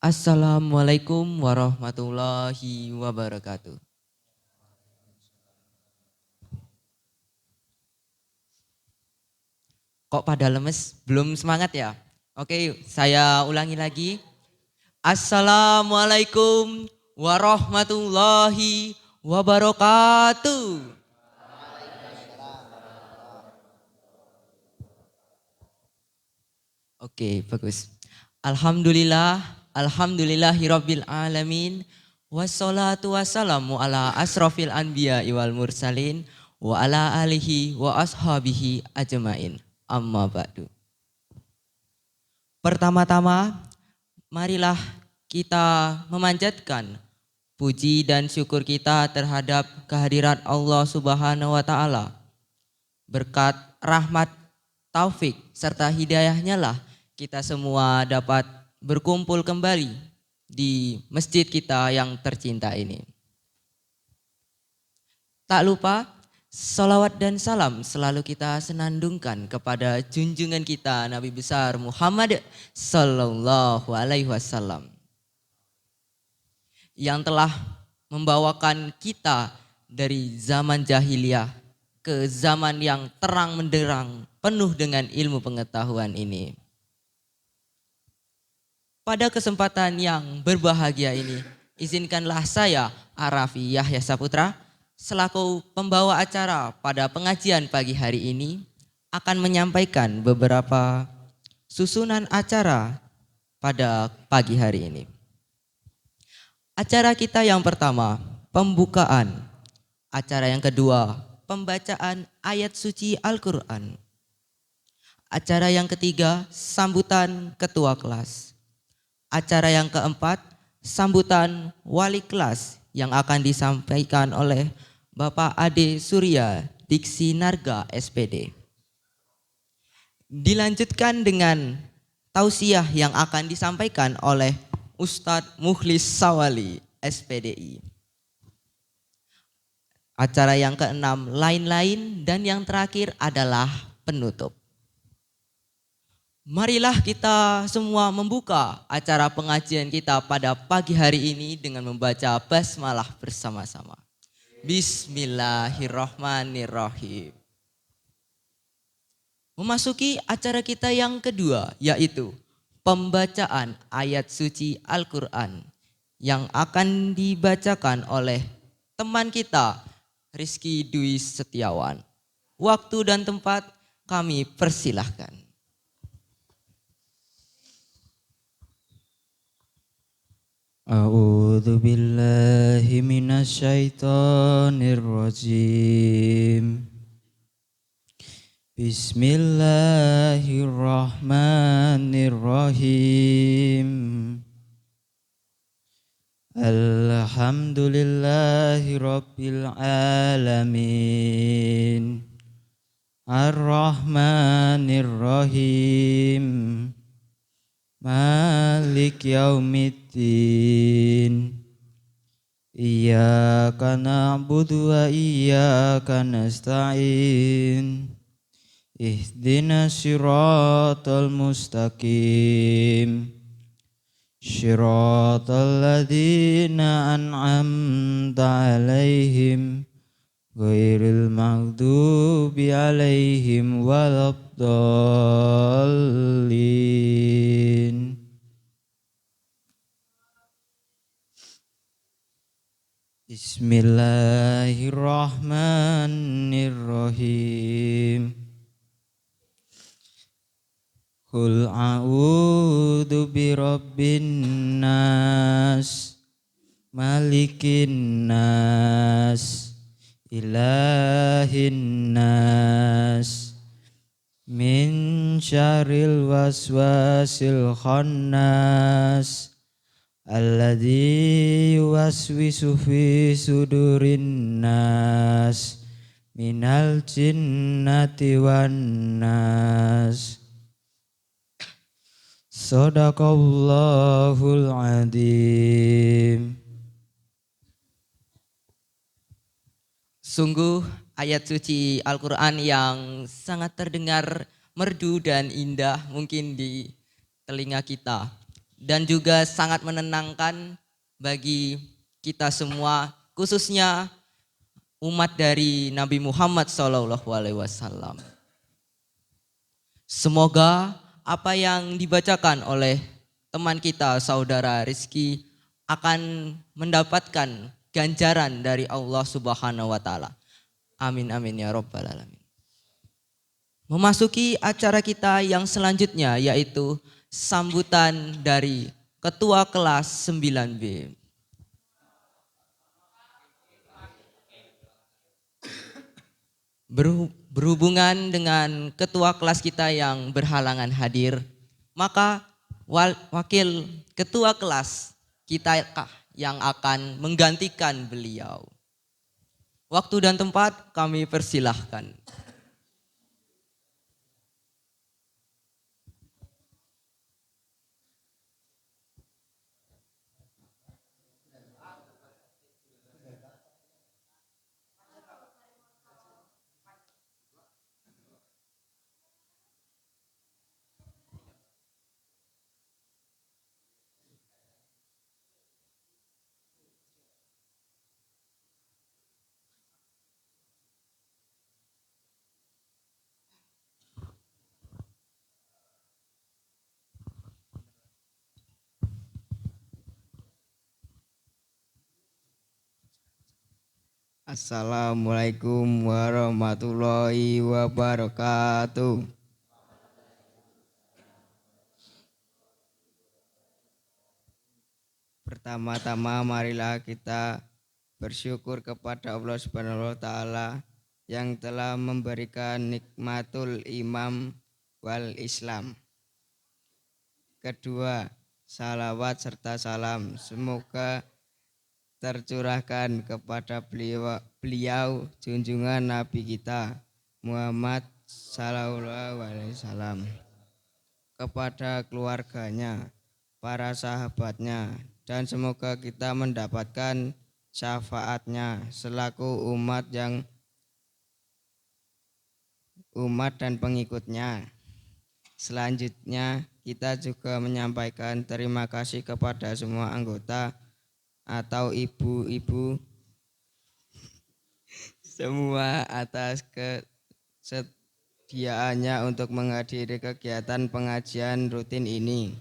Assalamualaikum warahmatullahi wabarakatuh. Kok pada lemes? Belum semangat ya? Oke, saya ulangi lagi. Assalamualaikum warahmatullahi wabarakatuh. Oke, bagus. Alhamdulillahirabbil alamin. Wassalatu wassalamu ala asrofil anbiya wal mursalin wa ala alihi wa ashabihi ajmain. Amma ba'du. Pertama-tama, marilah kita memanjatkan puji dan syukur kita terhadap kehadirat Allah Subhanahu wa taala. Berkat rahmat, taufik serta hidayahnya lah kita semua dapat berkumpul kembali di masjid kita yang tercinta ini. Tak lupa salawat dan salam selalu kita senandungkan kepada junjungan kita Nabi besar Muhammad Sallallahu Alaihi Wasallam yang telah membawakan kita dari zaman jahiliyah ke zaman yang terang menderang penuh dengan ilmu pengetahuan ini. Pada kesempatan yang berbahagia ini, izinkanlah saya, Arafi Yahya Saputra, selaku pembawa acara pada pengajian pagi hari ini, akan menyampaikan beberapa susunan acara pada pagi hari ini. Acara kita yang pertama, pembukaan. Acara yang kedua, pembacaan ayat suci Al-Quran. Acara yang ketiga, sambutan ketua kelas. Acara yang keempat, sambutan wali kelas yang akan disampaikan oleh Bapak Ade Surya Diksi Narga SPD. Dilanjutkan dengan tausiah yang akan disampaikan oleh Ustadz Mukhlis Sawali SPDI. Acara yang keenam lain-lain dan yang terakhir adalah penutup. Marilah kita semua membuka acara pengajian kita pada pagi hari ini dengan membaca basmalah bersama-sama. Bismillahirrahmanirrahim. Memasuki acara kita yang kedua, yaitu pembacaan ayat suci Al-Quran yang akan dibacakan oleh teman kita Rizky Dwi Setiawan. Waktu dan tempat kami persilahkan. A'udzu billahi minasyaitonir rajim. Bismillahirrahmanirrahim. Alhamdulillahi rabbil alamin. Ar-Rahmanir Rahim. Malik yaumiddin. Iyyaka na'budu wa iyyaka nasta'in. Ihdinas siratal mustaqim. Siratal ladzina an'amta 'alaihim ghairil maghdubi 'alaihim waladdallin. Bismillahirrahmanirrahim. Qul a'udzu birabbin nas, malikin nas, ilahin nas, min syarril waswasil khannas, alladzi yuwaswisu fi sudurin nas, minal jinnati wan nas. Shadaqallahul adzim. Sungguh ayat suci Al-Quran yang sangat terdengar merdu dan indah mungkin di telinga kita. dan juga sangat menenangkan bagi kita semua, khususnya umat dari Nabi Muhammad SAW. Semoga apa yang dibacakan oleh teman kita saudara Rizky akan mendapatkan ganjaran dari Allah Subhanahu wa taala. Amin amin ya rabbal alamin. Memasuki acara kita yang selanjutnya yaitu sambutan dari Ketua Kelas 9B. Berhubungan dengan ketua kelas kita yang berhalangan hadir, maka wakil ketua kelas kita yang akan menggantikan beliau. Waktu dan tempat kami persilahkan. Assalamualaikum warahmatullahi wabarakatuh. Pertama-tama marilah kita bersyukur kepada Allah Subhanahu wa taala yang telah memberikan nikmatul imam wal Islam. Kedua, salawat serta salam semoga tercurahkan kepada beliau junjungan Nabi kita Muhammad sallallahu alaihi wasallam, kepada keluarganya, para sahabatnya, dan semoga kita mendapatkan syafaatnya selaku umat dan pengikutnya. Selanjutnya kita juga menyampaikan terima kasih kepada semua anggota atau ibu-ibu semua atas kesediaannya untuk menghadiri kegiatan pengajian rutin ini.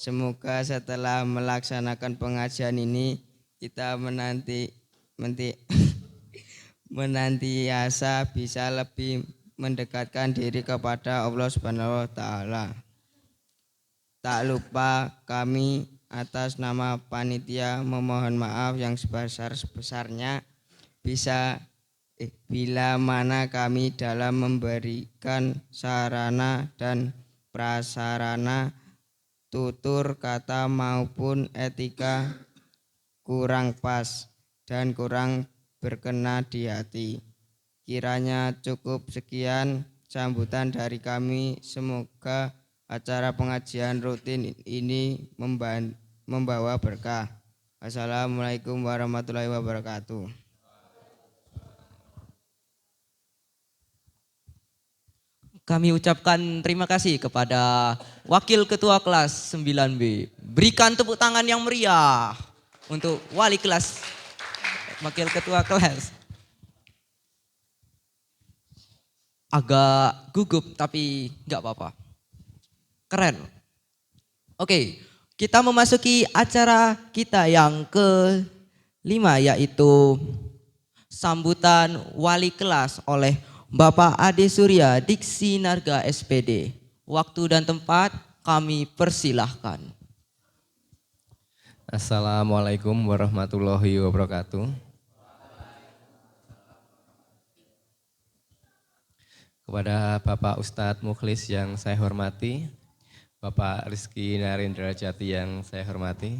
Semoga setelah melaksanakan pengajian ini kita menantiasa bisa lebih mendekatkan diri kepada Allah Subhanahu wa taala. Tak lupa kami atas nama panitia memohon maaf yang sebesar-besarnya bila mana kami dalam memberikan sarana dan prasarana, tutur kata maupun etika kurang pas dan kurang berkenan di hati. Kiranya cukup sekian sambutan dari kami. Semoga acara pengajian rutin ini membawa berkah. Assalamualaikum warahmatullahi wabarakatuh. Kami ucapkan terima kasih kepada Wakil Ketua Kelas 9B. Berikan tepuk tangan yang meriah untuk Wali Kelas, Wakil Ketua Kelas. Agak gugup tapi nggak apa-apa. Keren. Oke, kita memasuki acara kita yang ke-5 yaitu sambutan wali kelas oleh Bapak Ade Surya Diksi Narga SPD. Waktu dan tempat kami persilahkan. Assalamualaikum warahmatullahi wabarakatuh. Kepada Bapak Ustadz Mukhlis yang saya hormati, Bapak Rizky Narendra Jati yang saya hormati,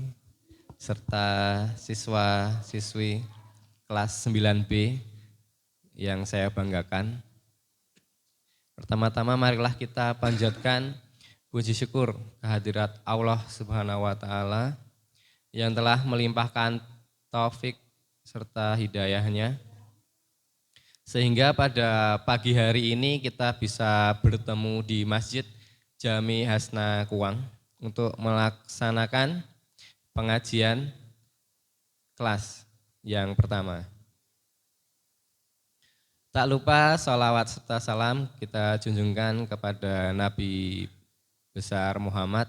serta siswa-siswi kelas 9B yang saya banggakan. Pertama-tama marilah kita panjatkan puji syukur kehadirat Allah Subhanahu wa taala yang telah melimpahkan taufik serta hidayahnya, sehingga pada pagi hari ini kita bisa bertemu di Masjid Jami Hasna Kuang untuk melaksanakan pengajian kelas yang pertama. Tak lupa sholawat serta salam kita junjungkan kepada Nabi besar Muhammad.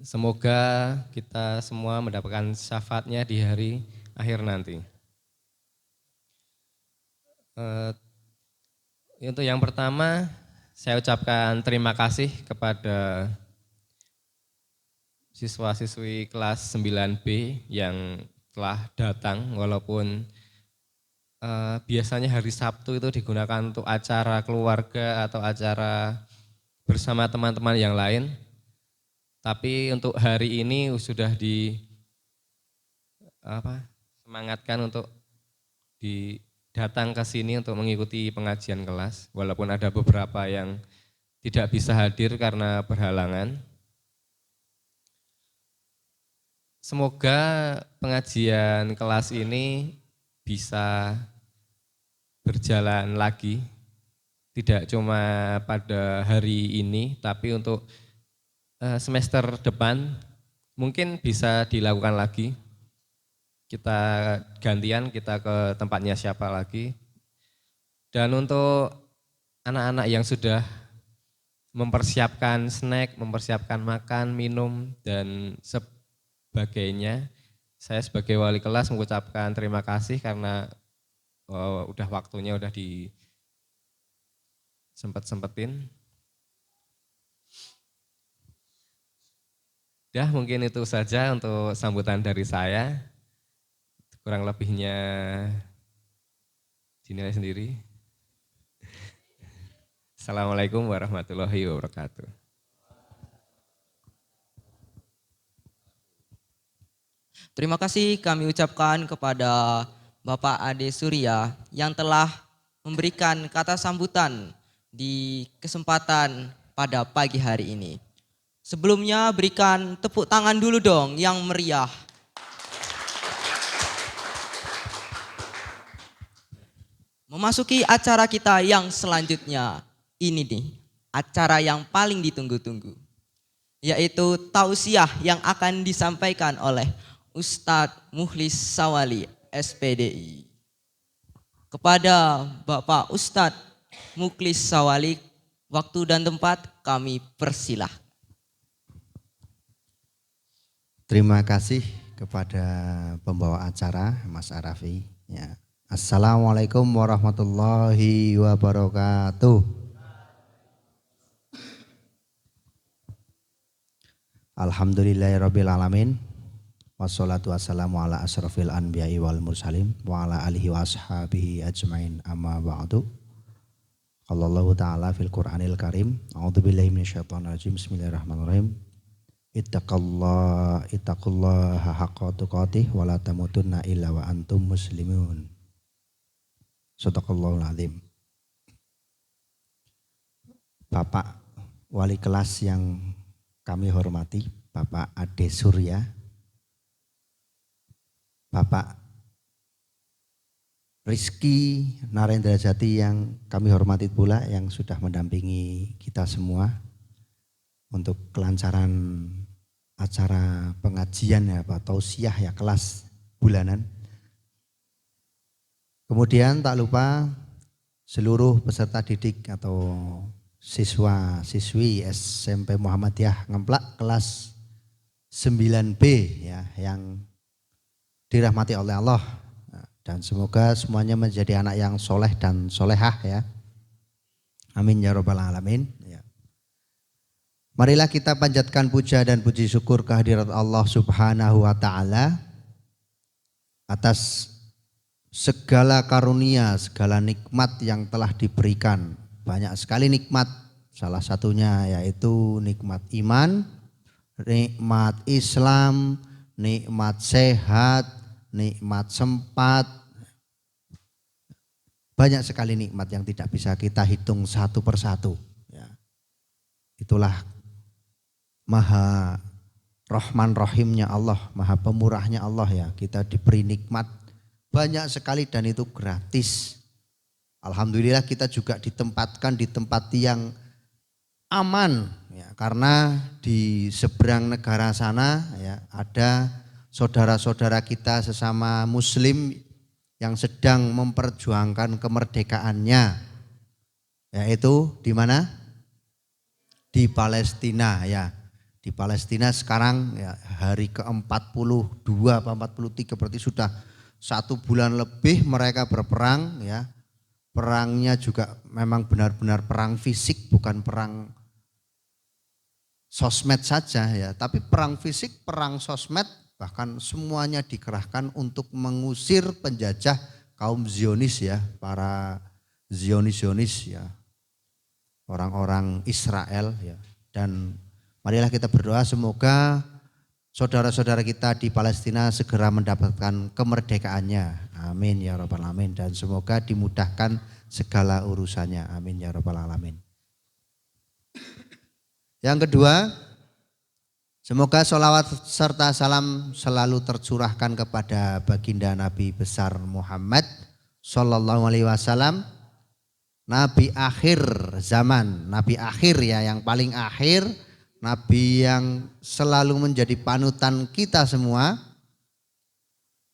Semoga kita semua mendapatkan syafaatnya di hari akhir nanti. Untuk yang pertama, saya ucapkan terima kasih kepada siswa-siswi kelas 9B yang telah datang, walaupun biasanya hari Sabtu itu digunakan untuk acara keluarga atau acara bersama teman-teman yang lain. Tapi untuk hari ini sudah semangatkan untuk datang ke sini untuk mengikuti pengajian kelas, walaupun ada beberapa yang tidak bisa hadir karena berhalangan. Semoga pengajian kelas ini bisa berjalan lagi, tidak cuma pada hari ini, tapi untuk semester depan mungkin bisa dilakukan lagi. Kita gantian, kita ke tempatnya siapa lagi. Dan untuk anak-anak yang sudah mempersiapkan snack, mempersiapkan makan, minum, dan sebagainya, saya sebagai wali kelas mengucapkan terima kasih karena udah waktunya udah disempet-sempetin. Ya, mungkin itu saja untuk sambutan dari saya. Kurang lebihnya dinilai sendiri. Assalamualaikum warahmatullahi wabarakatuh. Terima kasih kami ucapkan kepada Bapak Ade Surya yang telah memberikan kata sambutan di kesempatan pada pagi hari ini. Sebelumnya berikan tepuk tangan dulu dong yang meriah. Memasuki acara kita yang selanjutnya, ini nih acara yang paling ditunggu-tunggu, yaitu tausiah yang akan disampaikan oleh Ustadz Mukhlis Sawali SPDI. Kepada Bapak Ustadz Mukhlis Sawali, waktu dan tempat kami persilahkan. Terima kasih kepada pembawa acara Mas Arafi. Ya. Assalamualaikum warahmatullahi wabarakatuh. Alhamdulillahirabbil alamin. Wassalatu wassalamu ala asrofil anbiya'i wal mursalin wa ala alihi wa ashabihi ajmain amma ba'du. Qallallahu ta'ala fil Qur'anil Karim. A'udzubillahi minasyaitonir rajim. Bismillahirrahmanirrahim. Ittaqullaha haqqa tuqatih wa la tamutunna illa wa antum muslimun. Shadaqallahul azim. Bapak wali kelas yang kami hormati, Bapak Ade Surya, Bapak Rizky Narendra Jati yang kami hormati pula, yang sudah mendampingi kita semua untuk kelancaran acara pengajian ya Pak, tausiah ya kelas bulanan. Kemudian tak lupa seluruh peserta didik atau siswa-siswi SMP Muhammadiyah Ngemplak kelas 9B ya, yang dirahmati oleh Allah, dan semoga semuanya menjadi anak yang soleh dan solehah ya. Amin ya rabbal alamin. Ya. Marilah kita panjatkan puja dan puji syukur kehadirat Allah Subhanahu wa taala atas segala karunia, segala nikmat yang telah diberikan. Banyak sekali nikmat, salah satunya yaitu nikmat iman, nikmat Islam, nikmat sehat, nikmat sempat. Banyak sekali nikmat yang tidak bisa kita hitung satu persatu. Ya. Itulah maha rahman rahimnya Allah, maha pemurahnya Allah ya. Kita diberi nikmat banyak sekali dan itu gratis. Alhamdulillah kita juga ditempatkan di tempat yang aman ya, karena di seberang negara sana ya ada saudara-saudara kita sesama muslim yang sedang memperjuangkan kemerdekaannya, yaitu di mana? Di Palestina ya. Di Palestina sekarang ya, hari ke-42 atau 43 berarti sudah 1 bulan lebih mereka berperang ya. Perangnya juga memang benar-benar perang fisik, bukan perang sosmed saja ya, tapi perang fisik, perang sosmed, bahkan semuanya dikerahkan untuk mengusir penjajah kaum Zionis ya, para Zionis ya, orang-orang Israel ya. Dan marilah kita berdoa semoga saudara-saudara kita di Palestina segera mendapatkan kemerdekaannya. Amin ya rabbal alamin. Dan semoga dimudahkan segala urusannya. Amin ya rabbal alamin. Yang kedua, semoga sholawat serta salam selalu tercurahkan kepada baginda Nabi besar Muhammad Sallallahu Alaihi Wasallam, Nabi akhir zaman, Nabi akhir ya, yang paling akhir, Nabi yang selalu menjadi panutan kita semua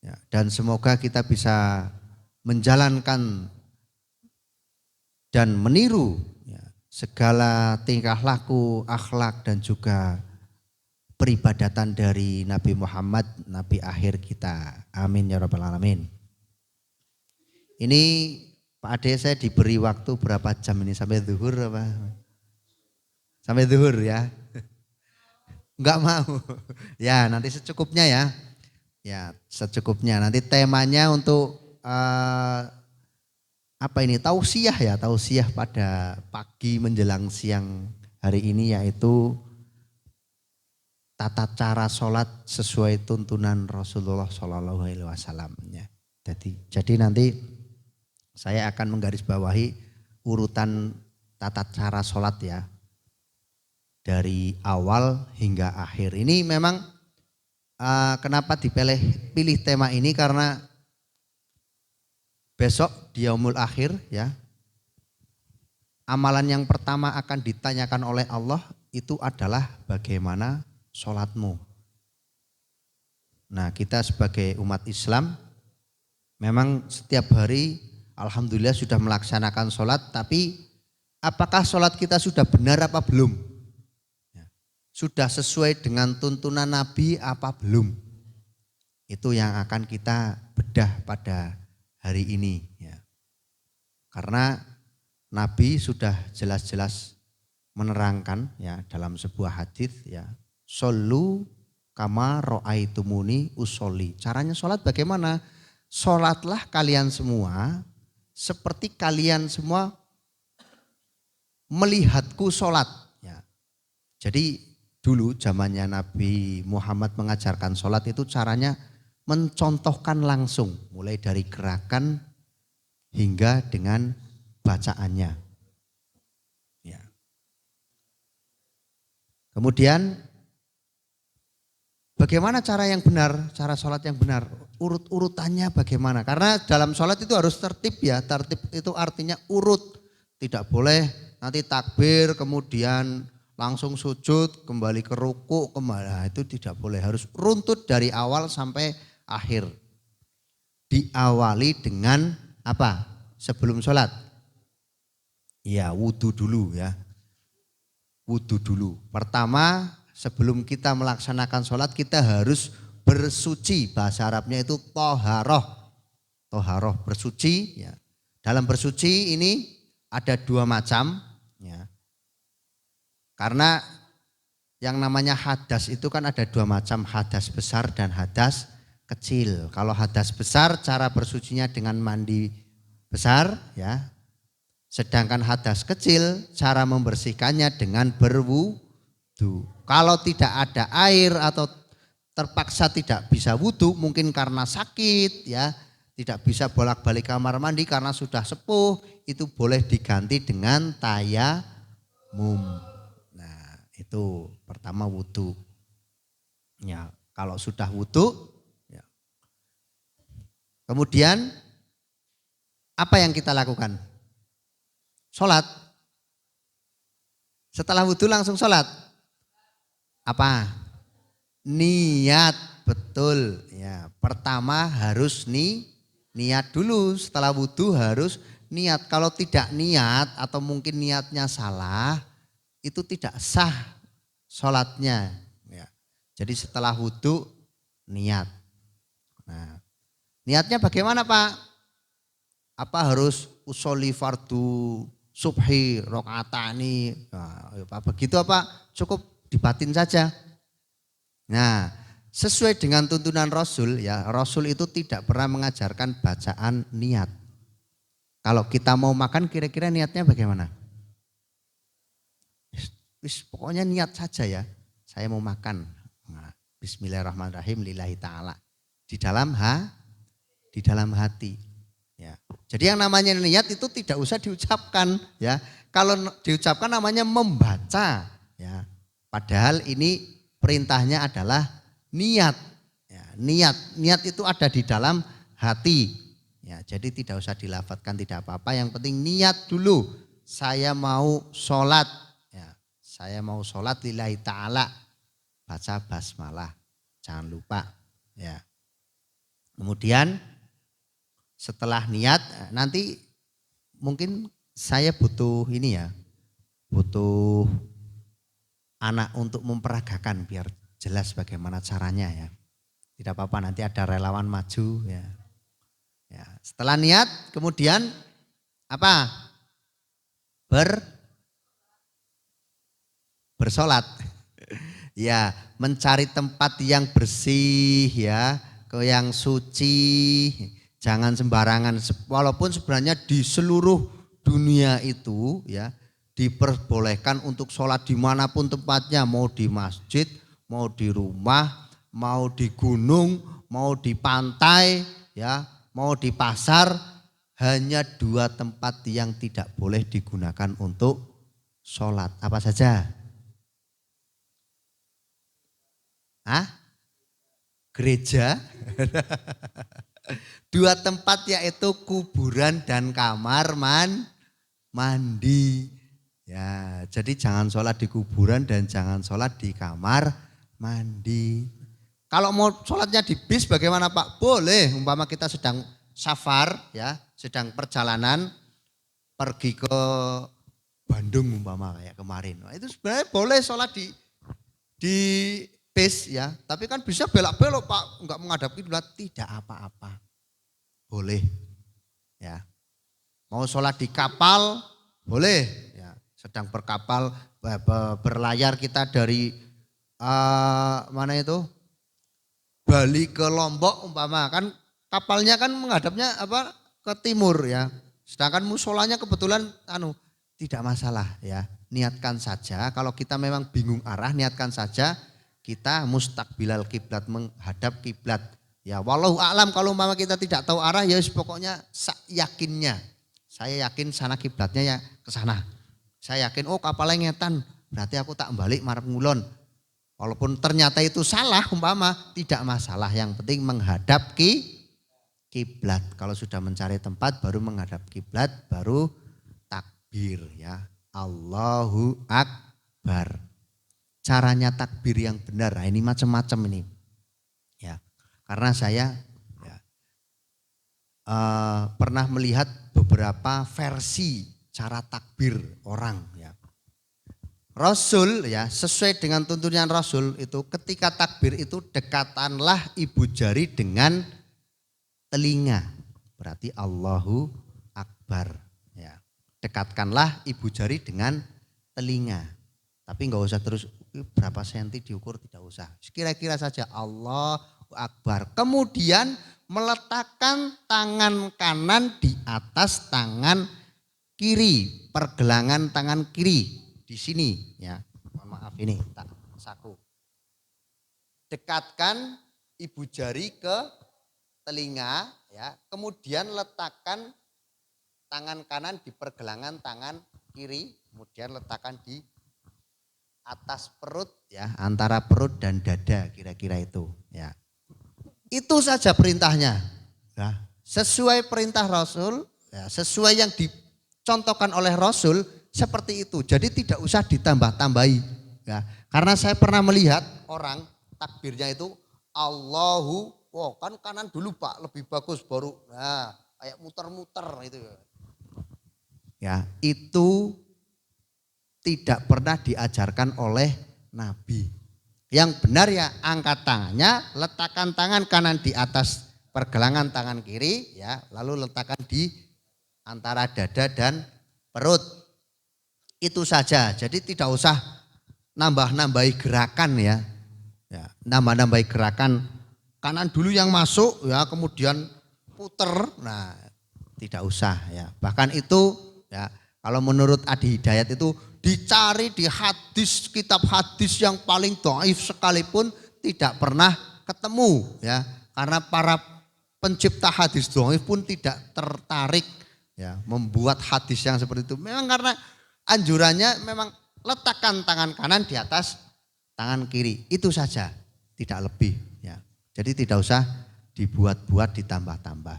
ya, dan semoga kita bisa menjalankan dan meniru ya, segala tingkah laku, akhlak dan juga peribadatan dari Nabi Muhammad, Nabi akhir kita. Amin ya rabbal alamin. Ini Pak Ade, saya diberi waktu berapa jam ini, sampai zuhur apa? Sampai zuhur ya. Enggak mau. Ya nanti secukupnya ya. Ya secukupnya. Nanti temanya untuk apa ini? Tausiah ya, tausiah pada pagi menjelang siang hari ini, yaitu tata cara sholat sesuai tuntunan Rasulullah Shallallahu Alaihi Wasallam. Jadi nanti saya akan menggarisbawahi urutan tata cara sholat ya, dari awal hingga akhir. Ini memang kenapa pilih tema ini, karena besok di Yaumul Akhir ya, amalan yang pertama akan ditanyakan oleh Allah itu adalah bagaimana sholatmu. Nah, kita sebagai umat Islam memang setiap hari alhamdulillah sudah melaksanakan sholat, tapi apakah sholat kita sudah benar apa belum? Sudah sesuai dengan tuntunan Nabi apa belum? Itu yang akan kita bedah pada hari ini ya. Karena Nabi sudah jelas-jelas menerangkan ya dalam sebuah hadis ya, shollu kama ro'aitumuni usolli. Caranya sholat bagaimana? Sholatlah kalian semua seperti kalian semua melihatku sholat ya. Jadi dulu zamannya Nabi Muhammad mengajarkan sholat itu caranya mencontohkan langsung, mulai dari gerakan hingga dengan bacaannya. Ya. Kemudian bagaimana cara yang benar, cara sholat yang benar, urut-urutannya bagaimana? Karena dalam sholat itu harus tertib ya, tertib itu artinya urut, tidak boleh nanti takbir kemudian langsung sujud, kembali ke ruku, kembali, itu tidak boleh. Harus runtut dari awal sampai akhir. Diawali dengan apa? Sebelum sholat. Ya wudu dulu ya. Wudu dulu. Pertama sebelum kita melaksanakan sholat kita harus bersuci. Bahasa Arabnya itu toharoh. Toharoh bersuci ya. Dalam bersuci ini ada 2 macam ya. Karena yang namanya hadas itu kan ada 2 macam, hadas besar dan hadas kecil. Kalau hadas besar cara bersucinya dengan mandi besar ya. Sedangkan hadas kecil cara membersihkannya dengan berwudu. Kalau tidak ada air atau terpaksa tidak bisa wudu, mungkin karena sakit ya, tidak bisa bolak-balik kamar mandi karena sudah sepuh, itu boleh diganti dengan tayamum. Itu pertama wudu. Ya, kalau sudah wudu, ya. Kemudian apa yang kita lakukan? Sholat. Setelah wudhu langsung sholat. Apa? Niat, betul. Ya, pertama harus niat dulu. Setelah wudhu harus niat. Kalau tidak niat atau mungkin niatnya salah, itu tidak sah sholatnya. Ya. Jadi setelah wudhu niat. Nah, niatnya bagaimana Pak? Apa harus usolli fardu subhi rokaatani? Nah, begitu apa? Cukup dibatin saja. Nah, sesuai dengan tuntunan Rasul ya, Rasul itu tidak pernah mengajarkan bacaan niat. Kalau kita mau makan kira-kira niatnya bagaimana? Pokoknya niat saja ya, saya mau makan. Nah, Bismillahirrahmanirrahim lillahi ta'ala. Di dalam hati. Ya. Jadi yang namanya niat itu tidak usah diucapkan ya. Kalau diucapkan namanya membaca ya. Padahal ini perintahnya adalah niat. Ya, niat itu ada di dalam hati. Ya, jadi tidak usah dilafadzkan tidak apa-apa. Yang penting niat dulu. Saya mau sholat. Ya, saya mau sholat lillahi ta'ala. Baca basmalah. Jangan lupa. Ya. Kemudian setelah niat nanti mungkin saya butuh ini ya. Butuh anak untuk memperagakan biar jelas bagaimana caranya ya. Tidak apa-apa nanti ada relawan maju ya. Ya, setelah niat kemudian apa? Bersolat. Ya, mencari tempat yang bersih ya, yang suci. Jangan sembarangan walaupun sebenarnya di seluruh dunia itu ya diperbolehkan untuk sholat dimanapun tempatnya, mau di masjid, mau di rumah, mau di gunung, mau di pantai, ya, mau di pasar. Hanya 2 tempat yang tidak boleh digunakan untuk sholat. Apa saja? Gereja. 2 tempat yaitu kuburan dan kamar mandi. Ya, jadi jangan sholat di kuburan dan jangan sholat di kamar mandi. Kalau mau sholatnya di bis bagaimana Pak? Boleh, umpama kita sedang safar ya, sedang perjalanan pergi ke Bandung umpama kayak kemarin. Nah, itu sebenarnya boleh sholat di bis ya, tapi kan bisa belok-belok Pak, enggak menghadap kiblat, tidak apa-apa. Boleh. Ya. Mau sholat di kapal boleh ya. Sedang berkapal berlayar kita dari mana itu? Bali ke Lombok umpama, kan kapalnya kan menghadapnya apa? Ke timur ya. Sedangkan musolanya kebetulan tidak masalah ya. Niatkan saja, kalau kita memang bingung arah niatkan saja kita mustaqbilal kiblat, menghadap kiblat. Ya wallahu a'lam, kalau umpama kita tidak tahu arah ya pokoknya yakinnya. Saya yakin sana kiblatnya ya ke sana. Saya yakin kapalnya ngetan, berarti aku tak balik marep ngulon. Walaupun ternyata itu salah umpama tidak masalah, yang penting menghadap kiblat. Kalau sudah mencari tempat baru menghadap kiblat, baru takbir ya. Allahu Akbar. Caranya takbir yang benar, nah ini macam-macam ini. Ya, karena saya ya, pernah melihat beberapa versi cara takbir orang. Ya. Rasul ya, sesuai dengan tuntunan Rasul itu ketika takbir itu dekatanlah ibu jari dengan telinga. Berarti Allahu Akbar. Ya. Dekatkanlah ibu jari dengan telinga. Tapi enggak usah terus berapa senti diukur, tidak usah. Kira-kira saja Allahu Akbar. Kemudian meletakkan tangan kanan di atas tangan kiri, pergelangan tangan kiri di sini ya. Maaf ini tak saku. Dekatkan ibu jari ke telinga ya. Kemudian letakkan tangan kanan di pergelangan tangan kiri, kemudian letakkan di atas perut ya, antara perut dan dada kira-kira itu ya. Itu saja perintahnya. Ya. Sesuai perintah Rasul, ya, sesuai yang dicontohkan oleh Rasul, seperti itu. Jadi tidak usah ditambah-tambahi. Ya. Karena saya pernah melihat orang takbirnya itu Allahu, kan kanan dulu Pak, lebih bagus baru. Nah, kayak muter-muter itu. Ya, itu tidak pernah diajarkan oleh Nabi. Yang benar ya angkat tangannya, letakkan tangan kanan di atas pergelangan tangan kiri, ya, lalu letakkan di antara dada dan perut. Itu saja. Jadi tidak usah nambah-nambahi gerakan ya. Ya, nambah-nambahi gerakan kanan dulu yang masuk ya, kemudian puter. Nah, tidak usah ya. Bahkan itu ya, kalau menurut Adi Hidayat itu dicari di hadis, kitab hadis yang paling dhaif sekalipun tidak pernah ketemu ya. Karena para pencipta hadis dhaif pun tidak tertarik ya membuat hadis yang seperti itu. Memang karena anjurannya memang letakkan tangan kanan di atas tangan kiri. Itu saja, tidak lebih ya. Jadi tidak usah dibuat-buat ditambah-tambah.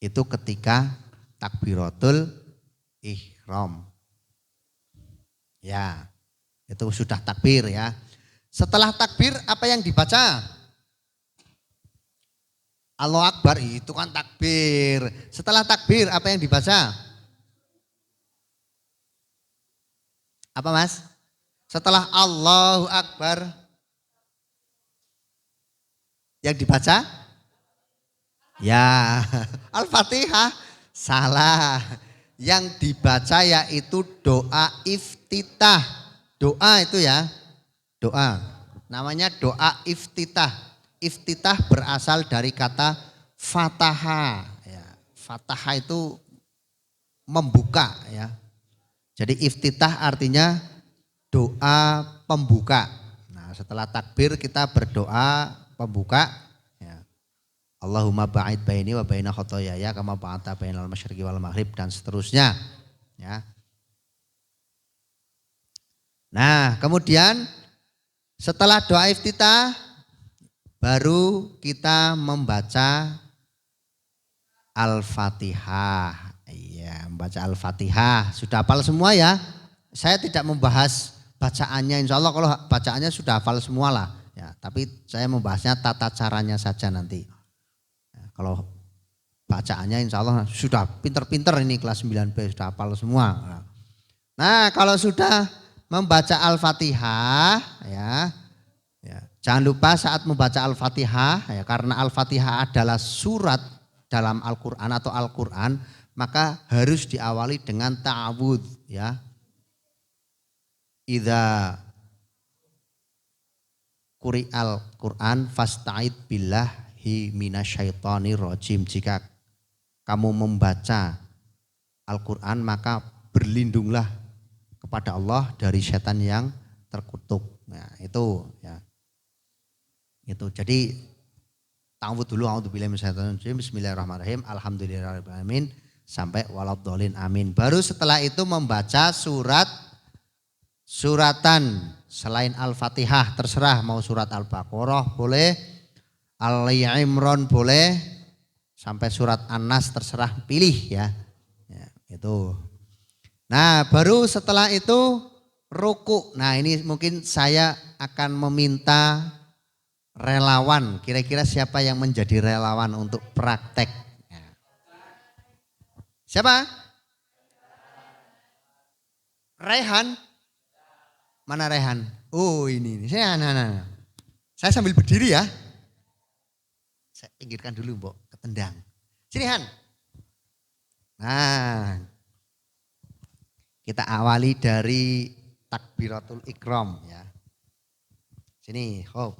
Itu ketika takbiratul ihram. Ya, itu sudah takbir ya. Setelah takbir apa yang dibaca? Allahu Akbar, itu kan takbir. Setelah takbir apa yang dibaca? Apa Mas? Setelah Allahu Akbar yang dibaca? Ya, Al-Fatihah. Salah. Yang dibaca yaitu doa iftitah. Doa itu ya, doa. Namanya doa iftitah. Iftitah berasal dari kata fataha. Ya, fataha itu membuka ya. Jadi iftitah artinya doa pembuka. Nah, setelah takbir kita berdoa pembuka. Allahumma ba'id baini wa baina khotoyaya kama ba'ata bainal masyriqi wal maghrib dan seterusnya ya. Nah, kemudian setelah doa iftitah baru kita membaca Al-Fatihah. Iya, membaca Al-Fatihah. Sudah hafal semua ya? Saya tidak membahas bacaannya, insya Allah kalau bacaannya sudah hafal semua lah ya, tapi saya membahasnya tata caranya saja nanti. Kalau bacaannya insya Allah sudah pinter-pinter ini kelas 9B sudah hafal semua. Nah kalau sudah membaca Al-Fatihah ya, jangan lupa saat membaca Al-Fatihah ya, karena Al-Fatihah adalah surat dalam Al-Quran atau Al-Quran, maka harus diawali dengan ta'awudz ya. Idza quri'al Quran fasta'id billah minasyaitonir rajim. Jika kamu membaca Al-Quran maka berlindunglah kepada Allah dari setan yang terkutuk. Nah itu ya. Itu jadi ta'awudz dulu, a'udzubillahi minasyaitonir rajim, bismillahirrahmanirrahim, alhamdulillahirabbil alamin sampai waladhdallin amin. Baru setelah itu membaca suratan selain Al-Fatihah, terserah mau surat Al-Baqarah boleh, Ali Imran boleh, sampai surat An-Nas terserah pilih ya. Ya itu. Nah baru setelah itu ruku. Nah ini mungkin saya akan meminta relawan. Kira-kira siapa yang menjadi relawan untuk praktek? Ya. Siapa? Rehan? Mana Rehan? Oh ini. Saya sambil berdiri ya. Saya pinggirkan dulu Mbok, ketendang. Sini Han. Nah, kita awali dari takbiratul ikram ya. Sini, hop.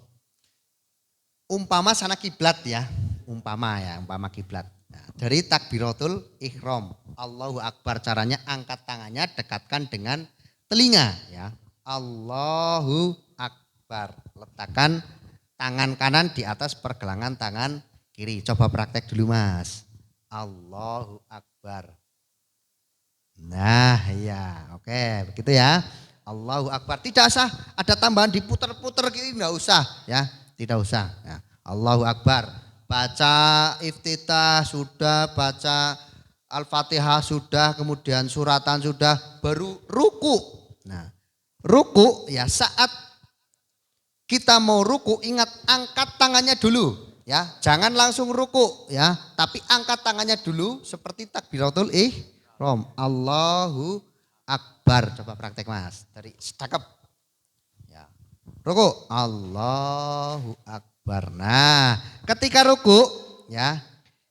Umpama sana kiblat ya, umpama kiblat. Nah, dari takbiratul ikram, Allahu Akbar, caranya angkat tangannya dekatkan dengan telinga ya. Allahu Akbar, letakkan tangan kanan di atas pergelangan tangan kiri. Coba praktek dulu Mas. Allahu Akbar. Nah ya, oke begitu ya. Allahu Akbar. Tidak usah ada tambahan diputer-puter gini, enggak usah ya. Tidak usah ya. Allahu Akbar. Baca iftitah sudah, baca Al-Fatihah sudah, kemudian suratan sudah, baru ruku. Nah, ruku ya saat kita mau ruku ingat angkat tangannya dulu ya. Jangan langsung ruku ya, tapi angkat tangannya dulu seperti takbiratul ihram. Allahu Akbar. Coba praktek Mas. Dari cakep. Ya. Ruku. Allahu Akbar. Nah, ketika ruku ya,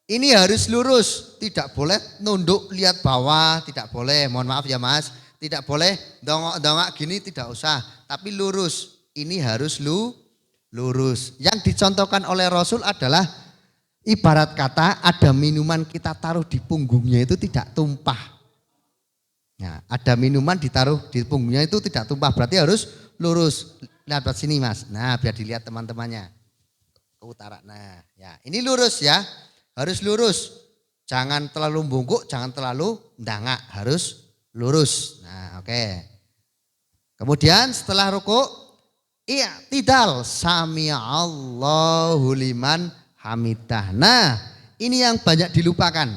ini harus lurus, tidak boleh nunduk lihat bawah, tidak boleh, mohon maaf ya Mas, tidak boleh dongak-dongak gini, tidak usah, tapi lurus, ini harus lurus. Yang dicontohkan oleh Rasul adalah ibarat kata ada minuman kita taruh di punggungnya itu tidak tumpah. Nah, ada minuman ditaruh di punggungnya itu tidak tumpah, berarti harus lurus. Lihat sini Mas, nah biar dilihat teman-temannya, ke utara, nah ya ini lurus ya. Harus lurus, jangan terlalu bungkuk, jangan terlalu ndangak, harus lurus. Nah oke. Kemudian setelah ruku, i'tidal, sami'allahu liman hamidah. Nah ini yang banyak dilupakan.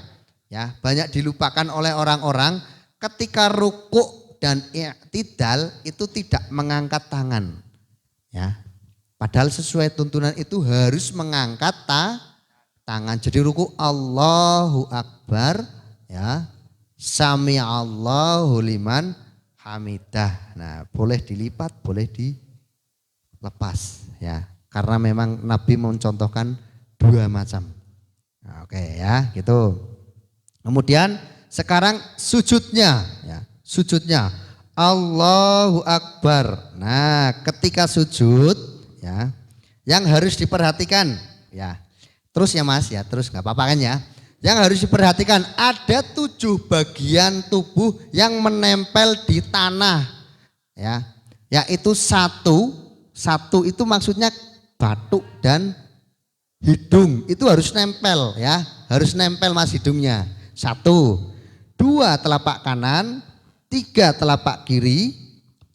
Ya, banyak dilupakan oleh orang-orang ketika ruku dan i'tidal itu tidak mengangkat tangan. Ya, padahal sesuai tuntunan itu harus mengangkat tangan. Jadi ruku Allahu Akbar ya. Sami'allahu liman hamidah. Nah, boleh dilipat, boleh dilepas ya. Karena memang Nabi mencontohkan dua macam. Nah, oke ya, gitu. Kemudian sekarang sujudnya ya. Sujudnya Allahu Akbar. Nah, ketika sujud ya, yang harus diperhatikan ya. Terus ya Mas ya, terus nggak apa-apa kan ya. Yang harus diperhatikan ada 7 bagian tubuh yang menempel di tanah ya. Yaitu satu itu maksudnya batuk dan hidung itu harus nempel ya. Harus nempel Mas hidungnya. 1, 2 telapak kanan, 3 telapak kiri,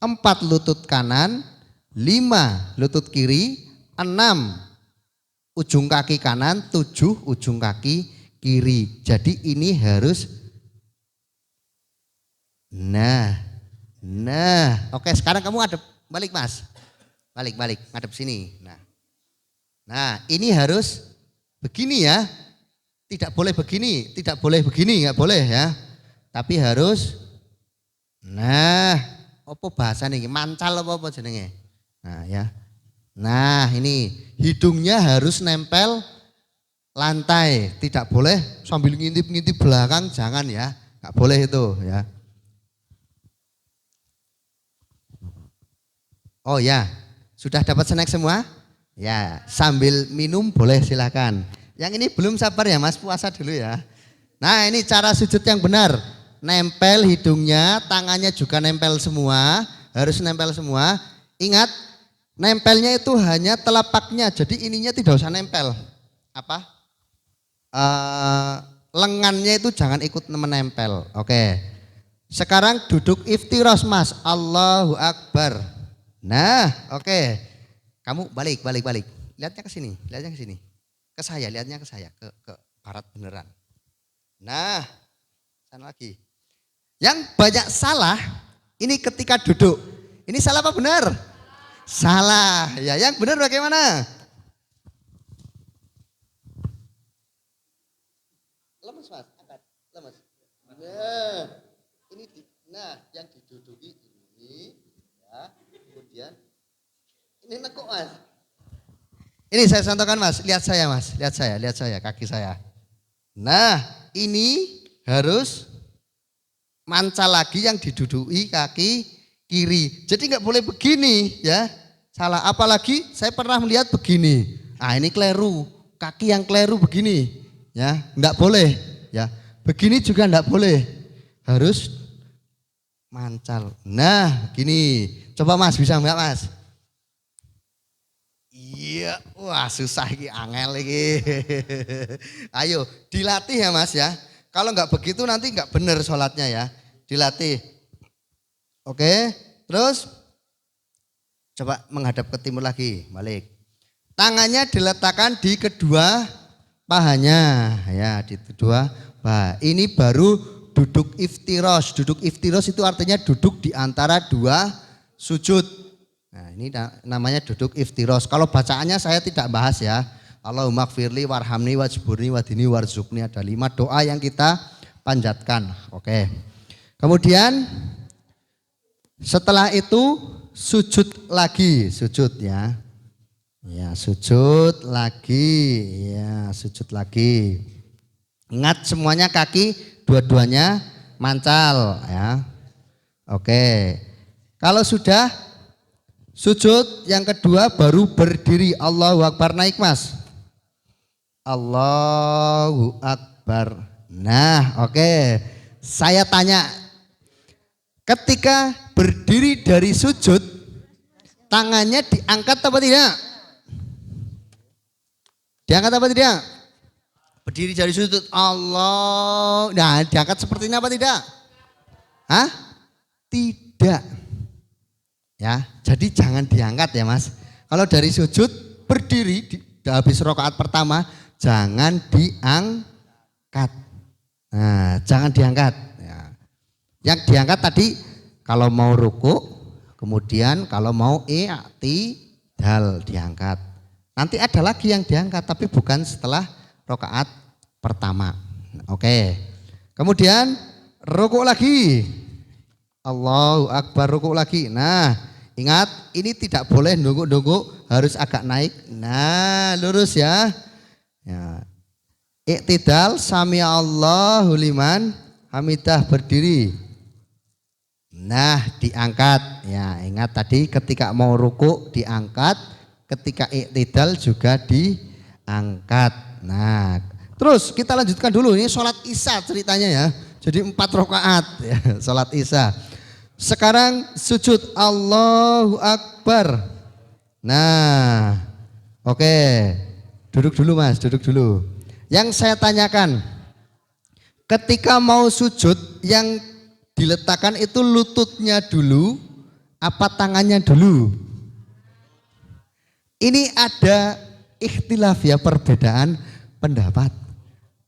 4 lutut kanan, 5 lutut kiri, 6 ujung kaki kanan, 7 ujung kaki kiri. Jadi ini harus nah. Oke, sekarang kamu ngadep balik Mas. Balik ngadep sini. Nah, ini harus begini ya. Tidak boleh begini, nggak boleh ya. Tapi harus apa bahasa nih? Mancal apa jenenge? Nah, ya. Nah ini hidungnya harus nempel lantai, tidak boleh sambil ngintip-ngintip belakang, jangan ya, nggak boleh itu ya. Oh ya, sudah dapat snack semua? Ya, sambil minum boleh silakan. Yang ini belum sabar ya Mas, puasa dulu ya. Nah ini cara sujud yang benar, nempel hidungnya, tangannya juga nempel semua, harus nempel semua. Ingat, nempelnya itu hanya telapaknya, jadi ininya tidak usah nempel. Apa? Lengannya itu jangan ikut menempel. Oke. Sekarang duduk iftiros Mas. Allahu Akbar. Nah, oke. Kamu balik. Lihatnya ke sini, Ke saya, lihatnya ke saya, ke barat beneran. Nah, sana lagi. Yang banyak salah ini ketika duduk. Ini salah apa benar? Salah. Ya, yang benar bagaimana? Lemes Mas, angkat. Lemes. Nah, yang diduduki ini ya. Kemudian ini nekuk Mas. Ini saya contohkan Mas, lihat saya Mas, lihat saya, kaki saya. Nah, ini harus mancal lagi yang diduduki kaki kiri. Jadi nggak boleh begini ya. Salah, apalagi saya pernah melihat begini. Ah ini keliru, kaki yang keliru begini ya, nggak boleh ya. Begini juga nggak boleh, harus mancal. Nah gini, coba Mas bisa nggak Mas? Iya, wah susah ini, angel ini. Ayo dilatih ya Mas ya. Kalau nggak begitu nanti nggak benar sholatnya ya. Dilatih. Oke, terus coba menghadap ke timur lagi, balik. Tangannya diletakkan di kedua pahanya, ya di kedua Nah, ini baru duduk iftirosh. Duduk iftirosh itu artinya duduk di antara dua sujud. Nah, ini namanya duduk iftirosh. Kalau bacaannya saya tidak bahas ya. Allahumma gfirli warhamni wajburni wadini warzukni. Ada 5 doa yang kita panjatkan. Oke. Kemudian setelah itu sujud lagi, sujud ya. Ya, sujud lagi. Ya, sujud lagi. Ingat semuanya kaki dua-duanya mancal ya. Oke. Kalau sudah sujud yang kedua baru berdiri. Allahu Akbar, naik Mas. Allahu Akbar. Nah, oke. Saya tanya, ketika berdiri dari sujud, tangannya diangkat apa tidak? Diangkat apa tidak? Berdiri dari sujud, Allah. Nah, diangkat seperti ini apa tidak? Hah? Tidak. Ya, jadi jangan diangkat ya Mas. Kalau dari sujud berdiri habis rakaat pertama, jangan diangkat. Nah, jangan diangkat. Ya. Yang diangkat tadi kalau mau ruku, kemudian kalau mau i'tidal diangkat. Nanti ada lagi yang diangkat, tapi bukan setelah rakaat pertama. Oke. Kemudian ruku lagi. Allahu Akbar, ruku lagi. Nah, ingat ini tidak boleh nunggu-nunggu, harus agak naik. Nah, lurus ya. Ya. Iktidal, sami Allahu liman hamidah, berdiri. Nah, diangkat. Ya, ingat tadi ketika mau ruku diangkat, ketika iktidal juga diangkat. Nah, terus kita lanjutkan dulu, ini sholat isya ceritanya ya. Jadi 4 rakaat ya, sholat isya. Sekarang sujud, Allahu Akbar. Nah, oke. Duduk dulu Mas, duduk dulu. Yang saya tanyakan, ketika mau sujud yang diletakkan itu lututnya dulu apa tangannya dulu? Ini ada ikhtilaf ya, perbedaan pendapat.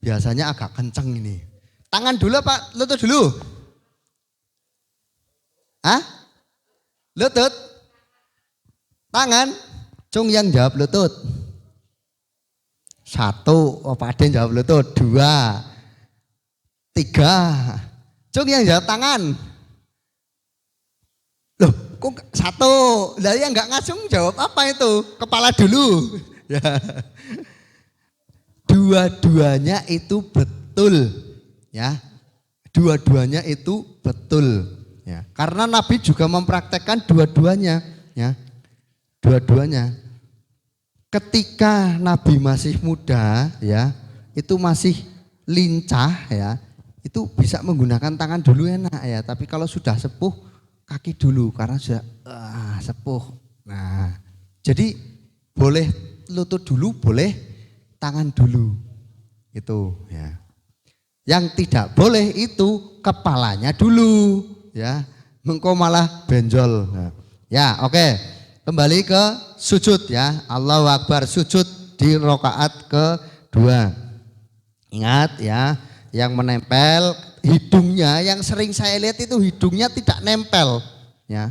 Biasanya agak kenceng ini. Tangan dulu apa lutut dulu? Hah? Lutut? Tangan? Cung yang jawab lutut. 1, Pak Aden jawab lutut. 2, 3. Cung yang jawab tangan. Loh, kok 1? Lah yang enggak ngacung jawab apa itu? Kepala dulu. Ya. Dua-duanya itu betul. Ya. Dua-duanya itu betul. Ya. Karena Nabi juga mempraktekkan dua-duanya, ya. Dua-duanya. Ketika Nabi masih muda, ya, itu masih lincah, ya, itu bisa menggunakan tangan dulu enak ya. Tapi kalau sudah sepuh, kaki dulu karena sudah sepuh. Nah, jadi boleh lutut dulu, boleh tangan dulu, itu ya. Yang tidak boleh itu kepalanya dulu, ya. Engkau malah benjol. Nah, ya, oke. Kembali ke sujud ya. Allahu Akbar, sujud di rakaat kedua. Ingat ya, yang menempel hidungnya, yang sering saya lihat itu hidungnya tidak nempel ya.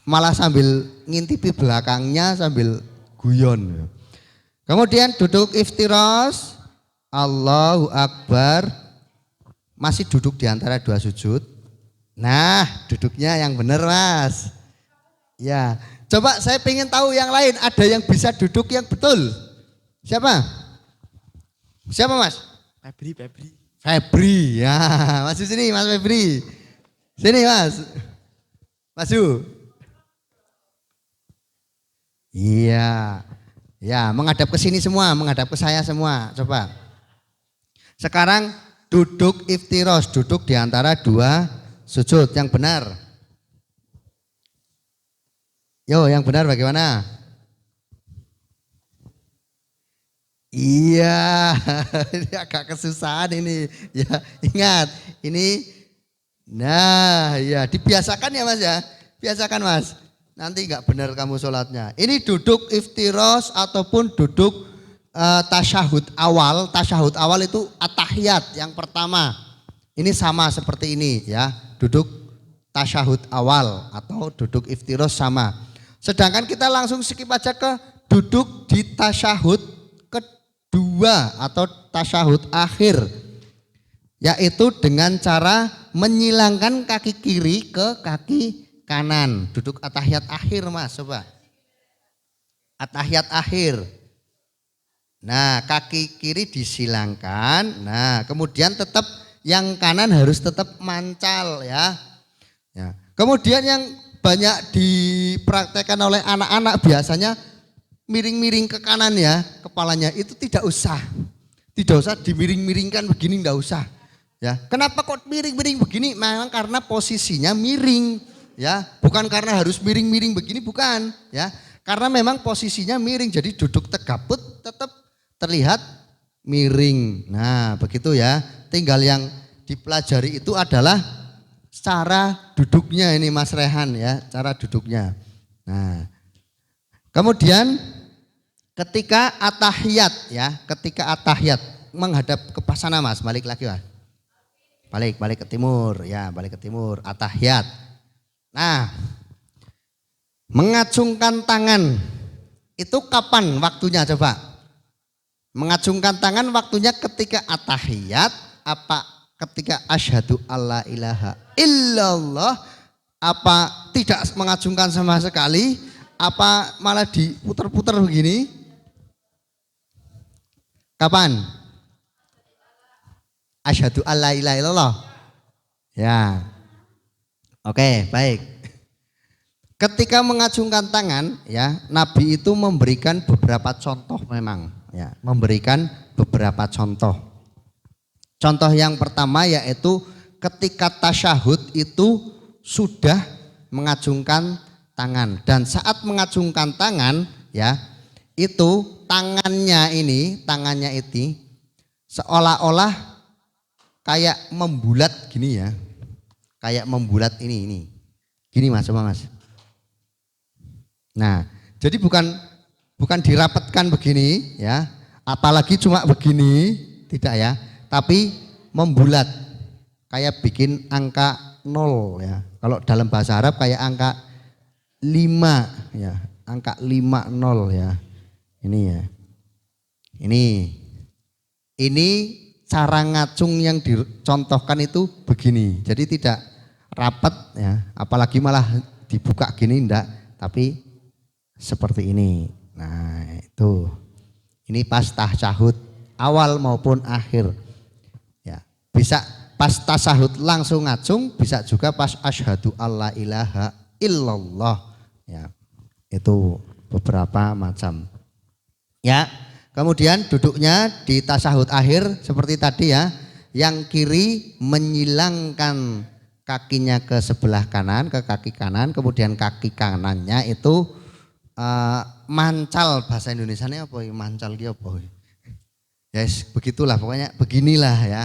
Malah sambil ngintipi belakangnya sambil guyon. Kemudian duduk iftiras, Allahu Akbar, masih duduk di antara dua sujud. Nah, duduknya yang benar Mas. Ya. Coba saya pengen tahu yang lain, ada yang bisa duduk yang betul. Siapa? Siapa Mas? Febri, ya. Maju sini Mas Febri. Sini Mas. Maju. Iya. Ya, menghadap ke sini semua, menghadap ke saya semua. Coba. Sekarang duduk iftiros, duduk di antara dua sujud yang benar. Yo, yang benar bagaimana? Iya, ini agak kesusahan ini. Ya, ingat, ini nah, ya dibiasakan ya Mas ya. Biasakan Mas. Nanti enggak benar kamu sholatnya. Ini duduk iftiros ataupun duduk tasyahud awal itu at-tahiyat yang pertama. Ini sama seperti ini ya, duduk tasyahud awal atau duduk iftirosh sama. Sedangkan kita langsung skip aja ke duduk di tasyahud kedua atau tasyahud akhir. Yaitu dengan cara menyilangkan kaki kiri ke kaki kanan. Duduk at-tahiyat akhir Mas, coba. At-tahiyat akhir. Nah, kaki kiri disilangkan. Nah, kemudian tetap yang kanan harus tetap mancal ya. Ya. Kemudian yang banyak dipraktekkan oleh anak-anak biasanya miring-miring ke kanan ya kepalanya, itu tidak usah. Tidak usah dimiring-miringkan begini, enggak usah. Ya, kenapa kok miring-miring begini? Memang karena posisinya miring ya, bukan karena harus miring-miring begini, bukan ya. Karena memang posisinya miring, jadi duduk tegap pun tetap terlihat miring. Nah, begitu ya. Tinggal yang dipelajari itu adalah cara duduknya ini Mas Rehan ya, cara duduknya. Nah, kemudian ketika at-tahiyat ya, ketika at-tahiyat menghadap ke sana Mas, balik lagi Mas. Balik ke timur ya, balik ke timur, at-tahiyat. Nah, mengacungkan tangan itu kapan waktunya coba? Mengacungkan tangan waktunya ketika at-tahiyat, apa ketika asyhadu alla ilaha illallah, apa tidak mengacungkan sama sekali, apa malah diputer-puter begini? Kapan? Asyhadu alla ilaha illallah. Ya. Oke, baik. Ketika mengacungkan tangan ya, Nabi itu memberikan beberapa contoh memang ya, memberikan beberapa contoh. Contoh yang pertama yaitu ketika tasyahud itu sudah mengacungkan tangan, dan saat mengacungkan tangan ya, itu tangannya ini seolah-olah kayak membulat gini ya. Kayak membulat ini. Gini Mas, coba Mas. Nah, jadi bukan dirapatkan begini ya, apalagi cuma begini, tidak ya, tapi membulat kayak bikin angka 0 ya. Kalau dalam bahasa Arab kayak angka 5 ya, angka 50 ya. Ini ya. Ini cara ngacung yang dicontohkan itu begini. Jadi tidak rapat ya, apalagi malah dibuka gini enggak, tapi seperti ini. Nah, itu. Ini pas tasyahud awal maupun akhir. Ya, bisa pas tasyahud langsung ngacung, bisa juga pas asyhadu alla ilaha illallah. Ya. Itu beberapa macam. Ya. Kemudian duduknya di tasyahud akhir seperti tadi ya. Yang kiri menyilangkan kakinya ke sebelah kanan, ke kaki kanan, kemudian kaki kanannya itu mancal, bahasa Indonesianya apa ya? Mancal dia apa? Yes, begitulah pokoknya, beginilah ya,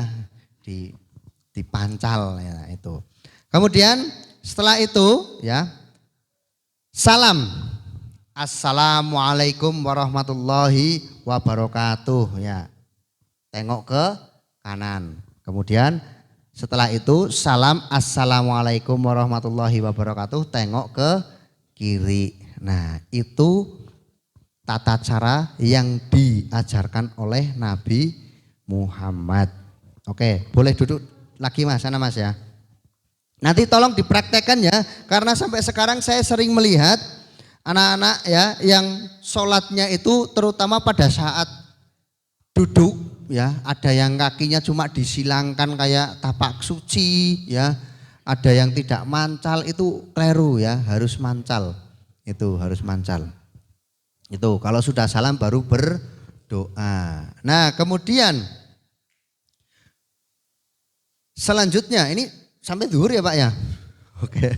dipancal ya itu. Kemudian setelah itu ya, salam. Assalamualaikum warahmatullahi wabarakatuh ya. Tengok ke kanan. Kemudian setelah itu salam assalamualaikum warahmatullahi wabarakatuh, tengok ke kiri. Nah, itu tata cara yang diajarkan oleh Nabi Muhammad. Oke, boleh duduk lagi Mas, sana Mas ya. Nanti tolong dipraktekkan ya, karena sampai sekarang saya sering melihat anak-anak ya yang sholatnya itu terutama pada saat duduk ya, ada yang kakinya cuma disilangkan kayak tapak suci ya, ada yang tidak mancal, itu keliru ya, harus mancal. Itu harus mancal. Itu kalau sudah salam baru berdoa. Nah, kemudian selanjutnya ini sampai zuhur ya Pak ya. Oke.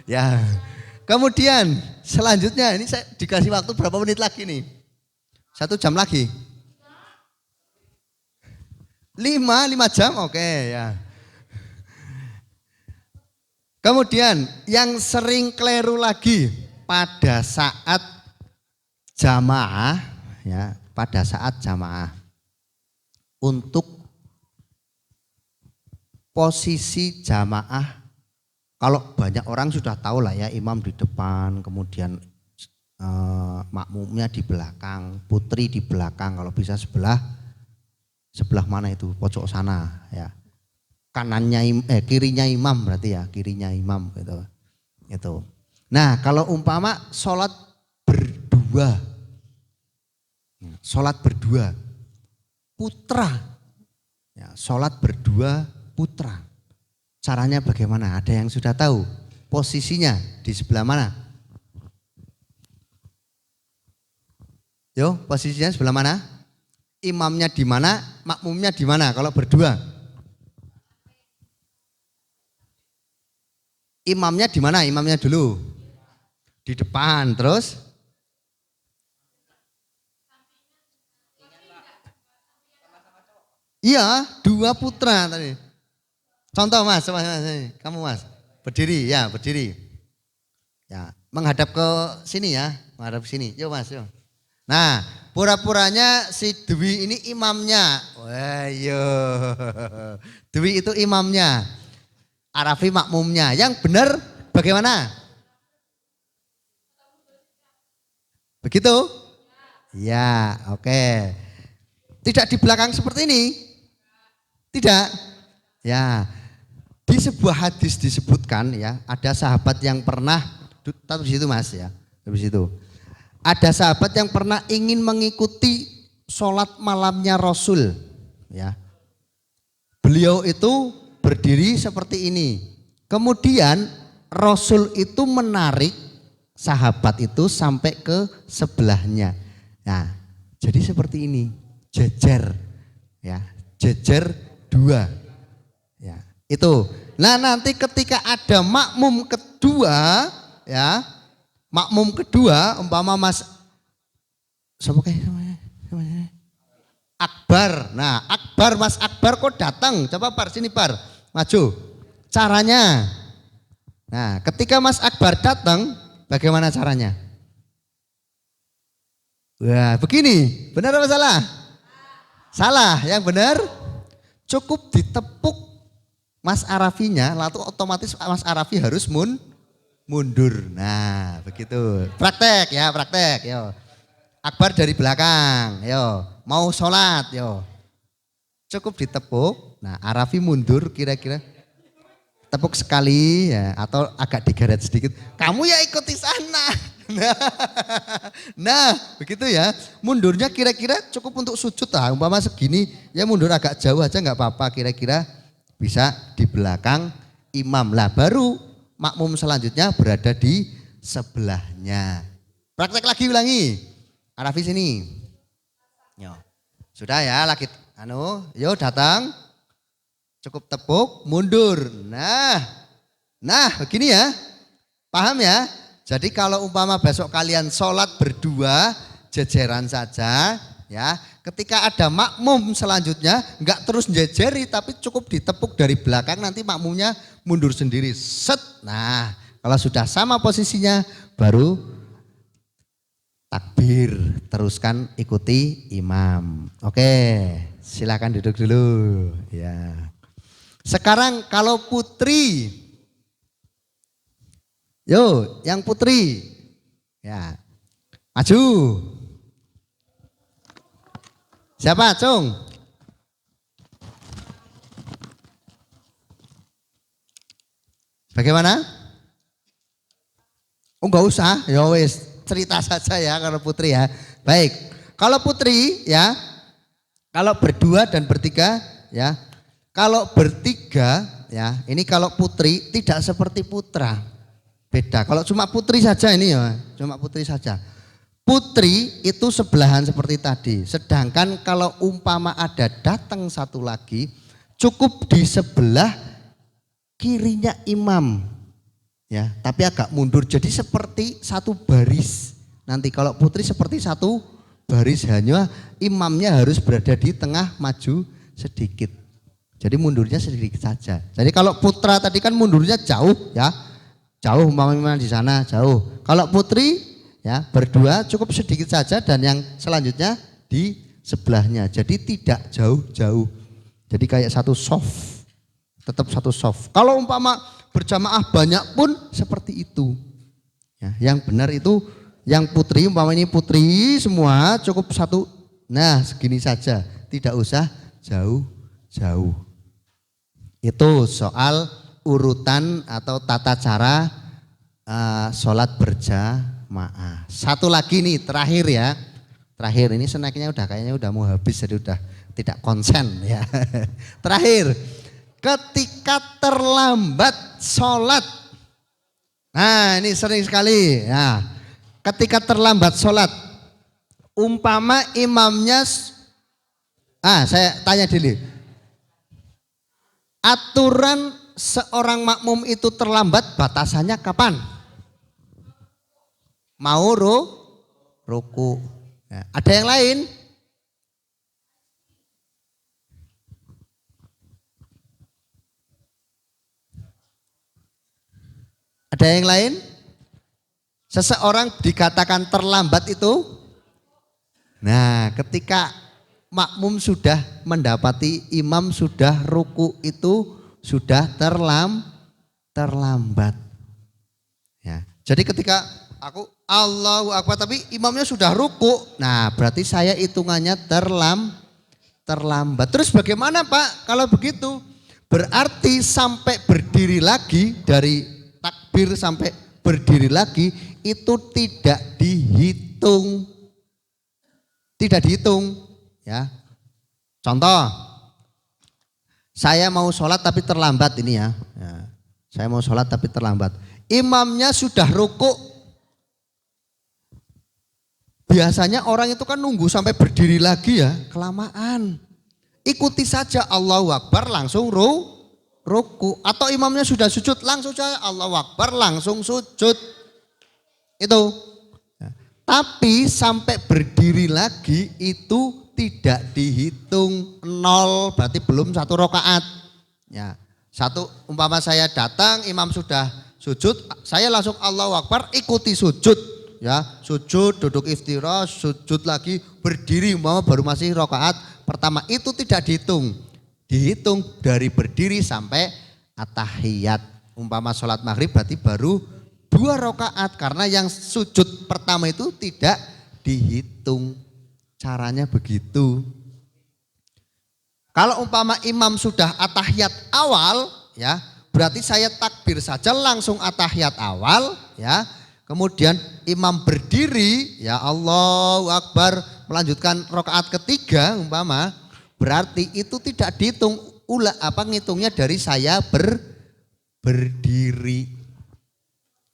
Ya. Kemudian selanjutnya ini saya dikasih waktu berapa menit lagi nih? 1 jam lagi. 5 jam, oke ya. Kemudian yang sering keliru lagi pada saat jamaah ya pada saat jamaah. Untuk posisi jamaah, kalau banyak orang sudah tahu lah ya, imam di depan, kemudian makmumnya di belakang, putri di belakang, kalau bisa sebelah mana itu, pojok sana ya. Kirinya imam berarti ya, kirinya imam gitu. Itu. Nah, kalau umpama sholat berdua, putra, ya, sholat berdua putra. Caranya bagaimana? Ada yang sudah tahu? Posisinya di sebelah mana? Yo, posisinya sebelah mana? Imamnya di mana? Makmumnya di mana kalau berdua? Imamnya di mana? Imamnya dulu. Di depan, terus? Iya, dua putra tadi. Contoh mas, kamu mas, berdiri ya, berdiri. Ya, menghadap ke sini ya, menghadap ke sini. Yuk mas, yuk. Nah, pura-puranya si Dwi ini imamnya. Wah, yo. Dwi itu imamnya. Arafi makmumnya. Yang benar bagaimana? Begitu? Ya, oke. Tidak di belakang seperti ini. Tidak. Ya. Di sebuah hadis disebutkan ya, ada sahabat yang pernah taruh di situ Mas ya. Di situ. Ada sahabat yang pernah ingin mengikuti sholat malamnya Rasul ya. Beliau itu berdiri seperti ini. Kemudian Rasul itu menarik sahabat itu sampai ke sebelahnya. Nah, jadi seperti ini, jejer ya, jejer dua. Ya, itu. Nah, nanti ketika ada makmum kedua ya, makmum kedua umpama Mas Akbar. Nah, Akbar, Mas Akbar kok datang? Coba Par, sini Par, maju. Caranya. Nah, ketika Mas Akbar datang, bagaimana caranya? Wah, begini. Benar apa salah? Salah. Yang benar cukup ditepuk Mas Arafinya, lalu otomatis Mas Arafi harus mundur. Nah, begitu. Praktek ya, praktek. Yo. Akbar dari belakang, yo. Mau sholat, yo. Cukup ditepuk. Nah, Arafi mundur kira-kira tepuk sekali ya, atau agak digeret sedikit. Kamu ya ikuti sana. Nah, begitu ya. Mundurnya kira-kira cukup untuk sujud lah. Umpama segini, ya mundur agak jauh aja nggak apa-apa. Kira-kira bisa di belakang imam lah. Baru makmum selanjutnya berada di sebelahnya. Praktek lagi, ulangi. Arafi sini. Yo. Sudah ya, lagi yo datang. Cukup tepuk, mundur. Nah begini ya. Paham ya? Jadi kalau umpama besok kalian sholat berdua, jejeran saja ya. Ketika ada makmum selanjutnya, enggak terus jejeri tapi cukup ditepuk dari belakang, nanti makmumnya mundur sendiri. Set. Nah, kalau sudah sama posisinya baru takbir, teruskan ikuti imam. Oke, silakan duduk dulu ya. Sekarang kalau putri, yo yang putri ya maju. Siapa Cung? Bagaimana? Oh enggak usah, ya wis cerita saja ya kalau putri ya. Baik, kalau putri ya, kalau berdua dan bertiga ya. Kalau bertiga ya, ini kalau putri tidak seperti putra. Beda. Kalau cuma putri saja ini ya, cuma putri saja. Putri itu sebelahan seperti tadi. Sedangkan kalau umpama ada datang satu lagi, cukup di sebelah kirinya imam. Ya, tapi agak mundur jadi seperti satu baris. Nanti kalau putri seperti satu baris, hanya imamnya harus berada di tengah, maju sedikit. Jadi mundurnya sedikit saja. Jadi kalau putra tadi kan mundurnya jauh ya. Jauh umpamanya di sana jauh. Kalau putri Ya, berdua cukup sedikit saja dan yang selanjutnya di sebelahnya. Jadi tidak jauh-jauh. Jadi kayak satu soft. Tetap satu soft. Kalau umpama berjamaah banyak pun seperti itu. Ya, yang benar itu yang putri, umpama ini putri semua cukup satu. Nah, segini saja. Tidak usah jauh-jauh. Itu soal urutan atau tata cara sholat berjamaah. Satu lagi nih terakhir ya. Terakhir ini snacknya udah kayaknya udah mau habis jadi udah tidak konsen ya. Terakhir, ketika terlambat sholat. Nah ini sering sekali ya. Ketika terlambat sholat, umpama imamnya, saya tanya dulu. Aturan seorang makmum itu terlambat batasannya kapan? Mau ruku. Ya, ada yang lain? Ada yang lain? Seseorang dikatakan terlambat itu? Nah, ketika makmum sudah mendapati imam sudah ruku itu sudah terlambat. Ya. Jadi ketika aku Allahu Akbar tapi imamnya sudah ruku, nah berarti saya hitungannya terlambat. Terus bagaimana Pak kalau begitu? Berarti sampai berdiri lagi, dari takbir sampai berdiri lagi itu tidak dihitung. Tidak dihitung ya. Contoh, saya mau sholat tapi terlambat ini ya. Saya mau sholat tapi terlambat. Imamnya sudah ruku. Biasanya orang itu kan nunggu sampai berdiri lagi ya, kelamaan. Ikuti saja Allahu Akbar langsung ruku. Atau imamnya sudah sujud langsung saja Allahu Akbar langsung sujud. Itu. Tapi sampai berdiri lagi itu tidak dihitung nol, berarti belum satu rakaat. Ya, satu umpama saya datang, imam sudah sujud, saya langsung Allahu Akbar ikuti sujud. Ya, sujud, duduk iftirash, sujud lagi, berdiri umpama baru masih rakaat pertama, itu tidak dihitung. Dihitung dari berdiri sampai at-tahiyat. Umpama sholat maghrib berarti baru 2 rakaat karena yang sujud pertama itu tidak dihitung. Caranya begitu. Kalau umpama imam sudah at-tahiyat awal ya, berarti saya takbir saja langsung at-tahiyat awal ya. Kemudian imam berdiri ya Allahu Akbar melanjutkan rakaat ketiga umpama, berarti itu tidak dihitung ngitungnya dari saya berdiri.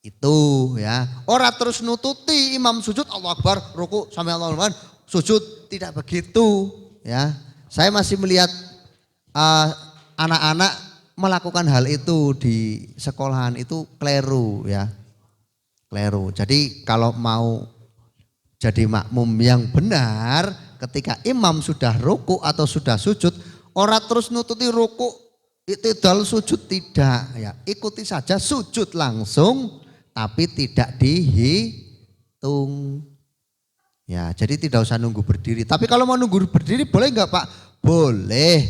Itu ya. Orang terus nututi imam sujud Allahu Akbar, ruku sampai Allahu Akbar, sujud, tidak begitu ya. Saya masih melihat anak-anak melakukan hal itu di sekolahan, itu keliru ya. Keliru. Jadi kalau mau jadi makmum yang benar, ketika imam sudah ruku atau sudah sujud, orang terus nututi ruku, itidal sujud tidak ya. Ikuti saja sujud langsung tapi tidak dihitung. Ya, jadi tidak usah nunggu berdiri. Tapi kalau mau nunggu berdiri boleh enggak Pak? Boleh.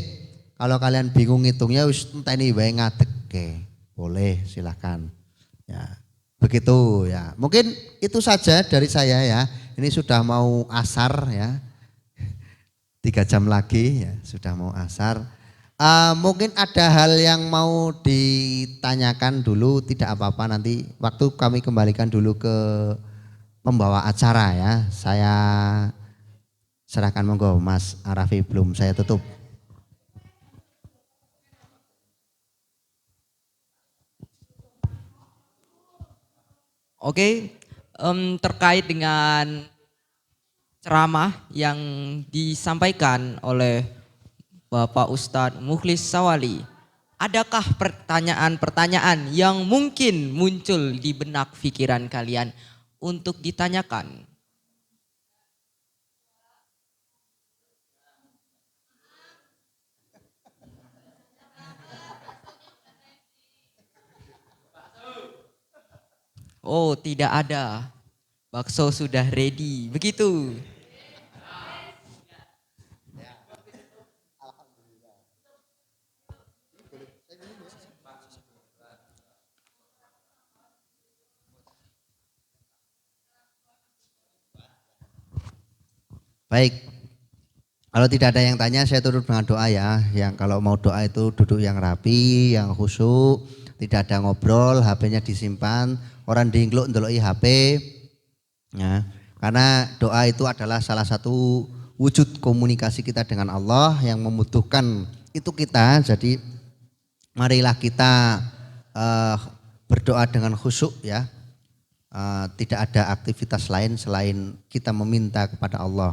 Kalau kalian bingung ngitungnya wis enteni wae ngadege. Boleh, silakan. Ya. Begitu ya. Mungkin itu saja dari saya ya. Ini sudah mau asar ya. 3 jam lagi ya, sudah mau asar. Mungkin ada hal yang mau ditanyakan dulu, tidak apa-apa, nanti waktu kami kembalikan dulu ke pembawa acara ya. Saya serahkan, monggo Mas Arafi, belum saya tutup. Oke, terkait dengan ceramah yang disampaikan oleh Bapak Ustadz Mukhlis Sawali, adakah pertanyaan-pertanyaan yang mungkin muncul di benak pikiran kalian untuk ditanyakan? Oh, tidak ada. bakso sudah ready. Begitu. Baik, kalau tidak ada yang tanya saya tutup dengan doa ya. Yang kalau mau doa itu duduk yang rapi, yang khusyuk, tidak ada ngobrol, HP-nya disimpan, orang diingluk ndeloki HP. Ya, karena doa itu adalah salah satu wujud komunikasi kita dengan Allah yang membutuhkan itu kita. Jadi marilah kita berdoa dengan khusyuk ya. Tidak ada aktivitas lain selain kita meminta kepada Allah.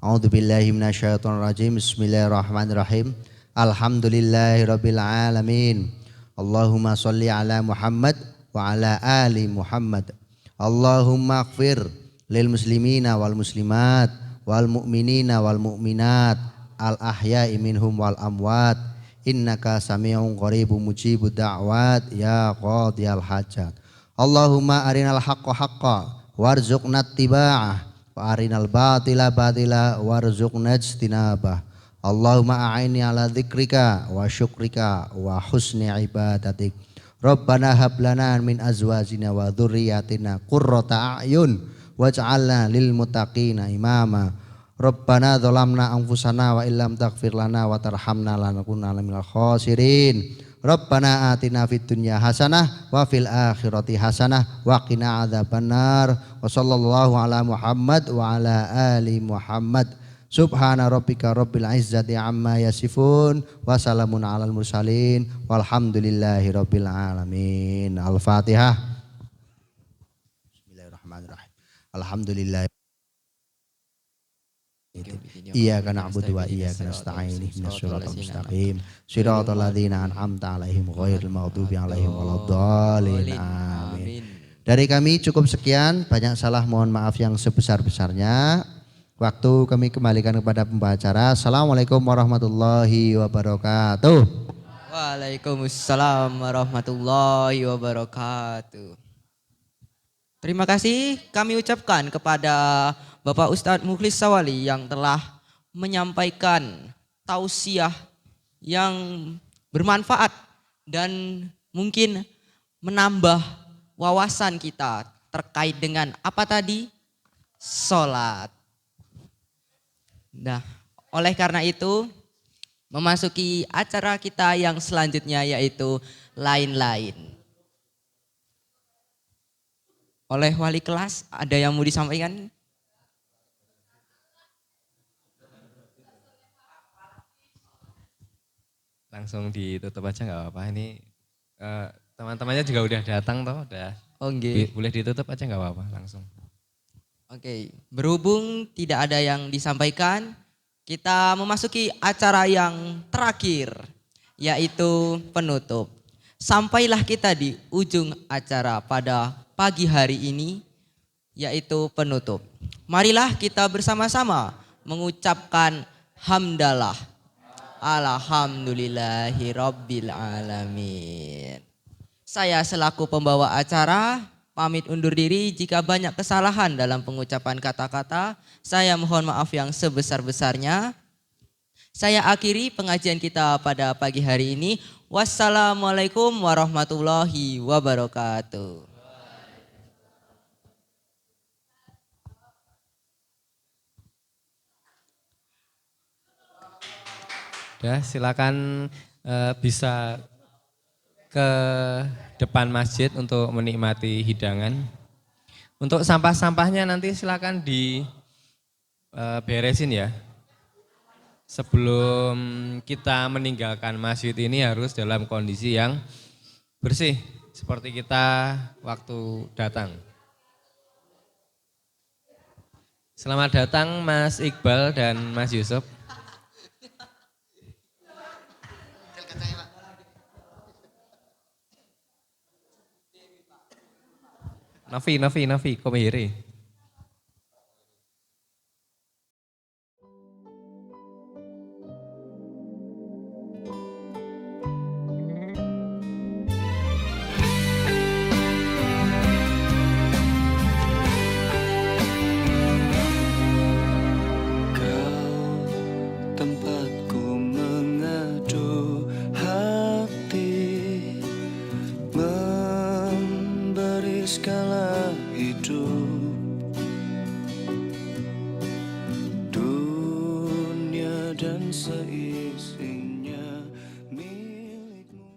A'udzubillahi minasyaitonirrajim. Bismillahirrahmanirrahim. Alhamdulillahirabbil alamin. Allahumma shalli ala Muhammad wa ala ali Muhammad. Allahumma ighfir lil muslimina wal muslimat wal mu'minina wal mu'minat al ahya'i minhum wal amwat. Innaka sami'un qaribun mujibud da'wat ya qadiyal hajat. Allahumma arinal haqqa haqqa warzuqna ittiba'ah wa arinal batila batila warzuqna ijtinabah. Allahumma a'inni ala dzikrika wa syukrika wa husni ibadatik. Rabbana hab lana min azwajina wa dzurriyyatina qurrata a'yun waj'alna lil muttaqina imama. Rabbana dzalamna anfusana wa illam taghfir lana wa tarhamna lanakunanna minal khasirin. Rabbana atina fid dunya hasanah wa fil akhirati hasanah wa qina adzabannar. Wa sallallahu ala Muhammad wa ala ali Muhammad. Subhana rabbika rabbil izzati amma yasifun wa salamun alal mursalin walhamdulillahi rabbil alamin. Al-Fatihah. Bismillahirrahmanirrahim. Alhamdulillah. Iyyaka na'budu wa iyyaka nasta'in ihdinas siratal mustaqim siratal ladzina an'amta 'alaihim ghairil maghdubi 'alaihim waladdallin. Amin. Dari kami cukup sekian, banyak salah mohon maaf yang sebesar-besarnya. Waktu kami kembalikan kepada pembawa acara. Assalamualaikum warahmatullahi wabarakatuh. Waalaikumsalam warahmatullahi wabarakatuh. Terima kasih kami ucapkan kepada Bapak Ustadz Mukhlis Sawali yang telah menyampaikan tausiah yang bermanfaat dan mungkin menambah wawasan kita terkait dengan apa tadi? Sholat. Nah, oleh karena itu memasuki acara kita yang selanjutnya yaitu lain-lain. Oleh wali kelas ada yang mau disampaikan? Langsung ditutup aja nggak apa-apa. Ini teman-temannya juga udah datang toh, udah. Oke. Boleh ditutup aja nggak apa-apa langsung. Oke, berhubung tidak ada yang disampaikan, kita memasuki acara yang terakhir, yaitu penutup. Sampailah kita di ujung acara pada pagi hari ini, yaitu penutup. Marilah kita bersama-sama mengucapkan hamdalah. Alhamdulillahi rabbil alamin. Saya selaku pembawa acara pamit undur diri. Jika banyak kesalahan dalam pengucapan kata-kata, saya mohon maaf yang sebesar-besarnya. Saya akhiri pengajian kita pada pagi hari ini. Wassalamualaikum warahmatullahi wabarakatuh. Ya, silakan bisa ke depan masjid untuk menikmati hidangan. Untuk sampah-sampahnya nanti silakan diberesin ya. Sebelum kita meninggalkan masjid ini harus dalam kondisi yang bersih seperti kita waktu datang. Selamat datang Mas Iqbal dan Mas Yusuf. Nafi, komere. skala hidup. Dunia dan seisinya milikmu.